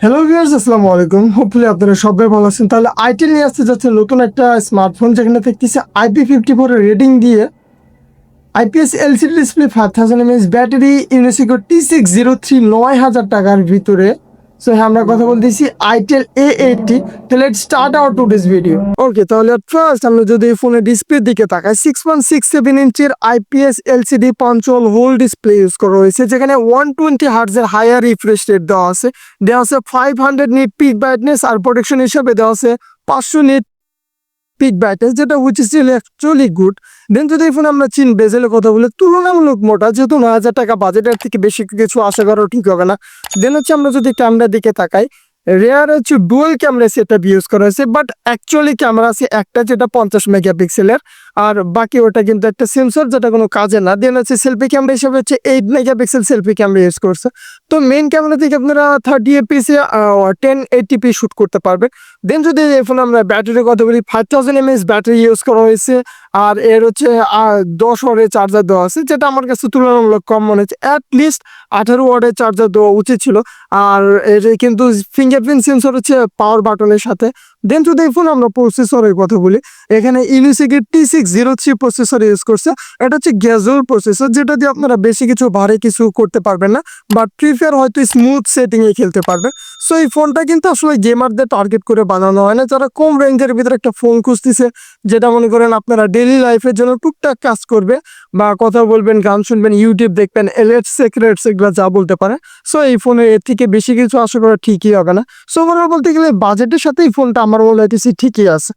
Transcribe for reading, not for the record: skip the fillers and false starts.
Hello viewers, আসসালামু আলাইকুম। Hopefully আপনারা সবাই ভালো আছেন। তাহলে আইটেল নিয়ে আসতে যাচ্ছে নতুন একটা স্মার্টফোন, যেখানে দেখতেছে IP54 রেটিং দিয়ে IPS LCD display 5000 mAh battery ইউনিসিকো T603 9000 টাকার ভিতরে। সো হ্যাঁ, আমরা কথা বলতেছি আইটেল A80। তাহলে স্টার্ট আওয়ার টুডেস ভিডিও। ওকে, তাহলে ফার্স্ট আমরা যদি ফোনের ডিসপ্লের দিকে তাকাই, 6.67 ইঞ্চির IPS LCD পাঞ্চল whole display use করা হয়েছে, যেখানে 120 হার্টজের হায়ার রিফ্রেশ রেট দেওয়া আছে 500 নিট পিক ব্রাইটনেস, আর প্রোটেকশন হিসাবে দেওয়া আছে 500 নিট পিক ব্রাইটনেস, যেটা হুইচ ইজ অ্যাকচুয়ালি গুড। দেন যদি এই ফোনে আমরা বেজেলের কথা বলি, তুলনামূলক মোটা, যেহেতু 9,000 টাকা বাজেটের থেকে বেশি কিছু আশা করাও ঠিক হবে না। দেন হচ্ছে আমরা যদি ক্যামেরার দিকে তাকাই, রেয়ার হচ্ছে ডুয়াল ক্যামেরা সেটআপ ইউজ করা হয়েছে, বাট অ্যাকচুয়ালি ক্যামেরা আছে একটা, যেটা 50 মেগাপিক্সেলের, আর বাকি ওটা কিন্তু একটা সেন্সর, যেটা কোনো কাজে না। দেন হচ্ছে সেলফি ক্যামেরা হিসেবে হচ্ছে 8 মেগাপিক্সেল সেলফি ক্যামেরা ইউজ করছে। তো মেইন ক্যামেরা থেকে আপনারা 30 fps এ 1080p শুট করতে পারবেন। দেন যদি এই ফোনে আমরা ব্যাটারির কথা বলি, 5000 mAh ব্যাটারি ইউজ করা হয়েছে, আর এর হচ্ছে 10 ওয়াটের চার্জার দেওয়া আছে, যেটা আমার কাছে তুলনামূলক কম মনে হচ্ছে। অ্যাটলিস্ট 18 ওয়াটের চার্জার দেওয়া উচিত ছিল। আর এর কিন্তু ফিঙ্গারপ্রিন্ট সেন্সর হচ্ছে পাওয়ার বাটনের সাথে। দেন যদি এই ফোনে আমরা প্রসেসরের কথা বলি, এখানে ইউনিসিকের T603 প্রসেসর ইউজ করছে। এটা হচ্ছে গ্যাজুয়াল প্রসেসর, যেটা দিয়ে আপনারা বেশি কিছু ভারী কিছু করতে পারবেন না, বাট প্রিফার হয়তো স্মুথ সেটিংয়ে খেলতে পারবে। সো এই ফোনটা কিন্তু আসলে গেমারদের টার্গেট করে বানানো হয় না, যারা কম রেঞ্জের ভিতরে একটা ফোন খুঁজতেছে, যেটা মনে করেন আপনারা ডেইলি লাইফের জন্য টুকটাক কাজ করবে, বা কথা বলবেন, গান শুনবেন, ইউটিউব দেখবেন, এলিট সিক্রেটস এগুলো যা বলতে পারে। সো এই ফোনে এর থেকে বেশি কিছু আশা করা ঠিকই হবে না। সো ওভারঅল বলতে গেলে বাজেটের সাথে এই ফোনটা আমার মনে হইতেছে ঠিকই আছে।